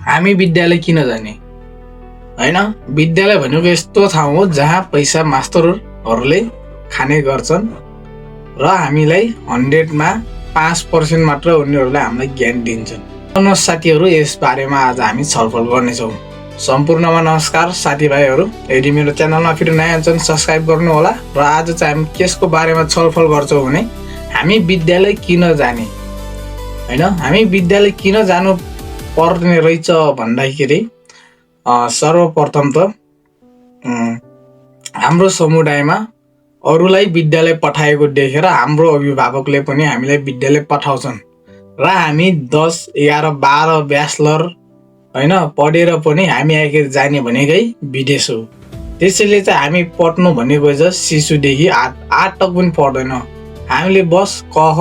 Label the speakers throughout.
Speaker 1: हामी विद्यालय किन जाने हैन। विद्यालय भनेको यस्तो ठाउँ हो जहाँ पैसा मास्टरहरूले खाने गर्छन् र हामीलाई 100 मा 5% मात्र उनीहरूले हामीलाई ज्ञान दिन्छन्। साथीहरू, यस बारेमा आज हामी छलफल गर्नेछौँ। सम्पूर्णमा नमस्कार साथीभाइहरू। यदि मेरो च्यानलमा फेरि नयाँ हुन्छन् सब्स्क्राइब गर्नु होला। र आज चाहिँ हामी केसको बारेमा छलफल गर्छौँ भने हामी विद्यालय किन जाने हैन। हामी विद्यालय किन जानु पर्ने रहेछ भन्दाखेरि सर्वप्रथम त हाम्रो समुदायमा अरूलाई विद्यालय पठाएको देखेर हाम्रो अभिभावकले पनि हामीलाई विद्यालय पठाउँछन् र हामी 10, 11, 12 ब्याचलर हैन पढेर पनि हामी आखिर जाने भनेकै विदेश हो। त्यसैले चाहिँ हामी पढ्नु भनेको चाहिँ शिशुदेखि 8 तक पनि पढ्दैन। हामीले बस क ख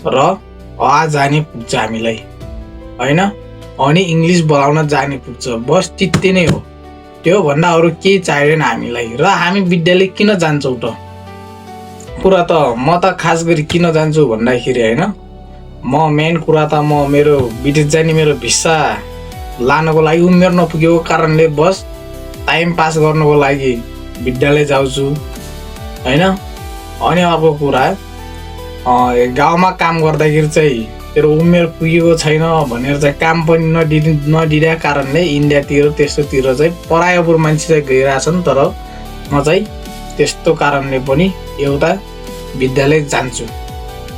Speaker 1: र अ जाने पुग्छ हामीलाई हैन। अनि इङ्ग्लिस बोलाउन जाने पुग्छ, बस त्यति नै हो। त्यो भन्दा अरू केही चाहिदैन हामीलाई। र हामी विद्यालय किन जान्छौँ त? कुरा त म त खास गरी किन जान्छु भन्दाखेरि हैन, म मेन कुरा त म मेरो विदेश जाने मेरो भिसा लानको लागि उमेर नपुगेको कारणले बस टाइम पास गर्नको लागि विद्यालय जान्छु हैन। अनि अर्को कुरा गाउँमा काम गर्दाखेरि चाहिँ तेरो उमेर पुगेको छैन भनेर चाहिँ काम पनि नदिँदा कारणले इन्डियातिर त्यस्तोतिर चाहिँ परायोपुर मान्छे चाहिँ गइरहेछन्। तर म चाहिँ त्यस्तो कारणले पनि एउटा विद्यालय जान्छु।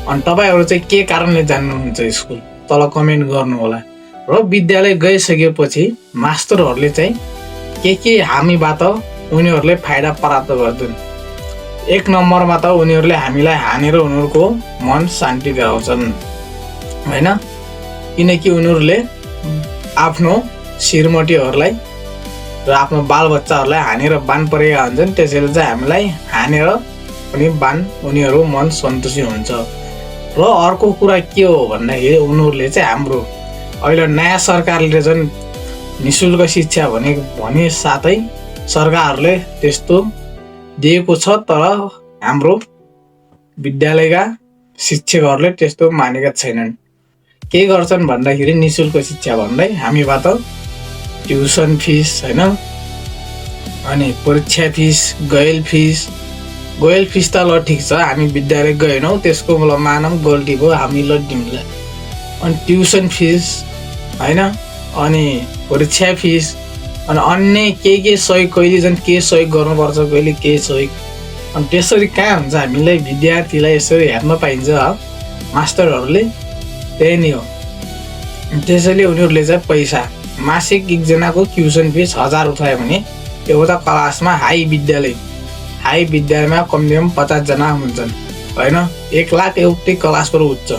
Speaker 1: अनि तपाईँहरू चाहिँ के कारणले जान्नुहुन्छ स्कुल तल कमेन्ट गर्नु होला। र विद्यालय गइसकेपछि मास्टरहरूले चाहिँ के हामीबाट उनीहरूले फाइदा प्राप्त गर्छन्। एक नम्बरमा त उनीहरूले हामीलाई हानेर उनीहरूको मन शान्ति गराउँछन् हैन। किनकि उनीहरूले आफ्नो श्रीमतीहरूलाई र आफ्नो बालबच्चाहरूलाई हानेर बान परेका हुन्छन्। त्यसैले चाहिँ हामीलाई हानेर पनि बान उनीहरू मन सन्तोषी हुन्छ। र अर्को कुरा के हो भन्दाखेरि उनीहरूले चाहिँ हाम्रो अहिले नयाँ सरकारले झन् निःशुल्क शिक्षा भने साथै सरकारहरूले त्यस्तो दिएको छ। तर हाम्रो विद्यालयका शिक्षकहरूले त्यस्तो मानेका छैनन्। के गर्छन् भन्दाखेरि निःशुल्क शिक्षा भन्दै हामीबाट ट्युसन फिस हैन, अनि परीक्षा फिस, गैल फिस त ल ठिक छ, हामी विद्यालय गएनौँ त्यसको मतलब मानौँ गल्ती भयो, हामी ल दिउँला। अनि ट्युसन फिस हैन, अनि परीक्षा फिस, अनि अन्य के सहयोग, कहिले झन् के सहयोग गर्नुपर्छ, कहिले के सहयोग। अनि त्यसरी कहाँ हुन्छ हामीलाई विद्यार्थीलाई यसरी हेर्न पाइन्छ मास्टरहरूले, त्यही नै हो। त्यसैले उनीहरूले चाहिँ पैसा मासिक एकजनाको ट्युसन फिस 1000 उठायो भने एउटा क्लासमा हाई विद्यालयमा कमसेकम 50 जना हुन्छन् हैन। 1 लाख एउटै क्लासबाट उठ्छ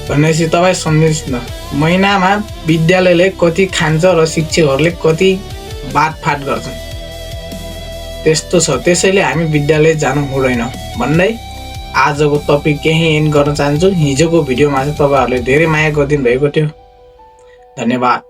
Speaker 1: भनेपछि तपाईँ सम्झिनुहोस् न महिनामा विद्यालयले कति खान्छ र शिक्षकहरूले कति बाटफाट गर्छन्। त्यस्तो छ। त्यसैले हामी विद्यालय जानु हुँदैन भन्दै आजको टपिक केही एन्ड गर्न चाहन्छु। हिजोको भिडियोमा चाहिँ तपाईँहरूले धेरै माया गरिदिनु भएको थियो। धन्यवाद।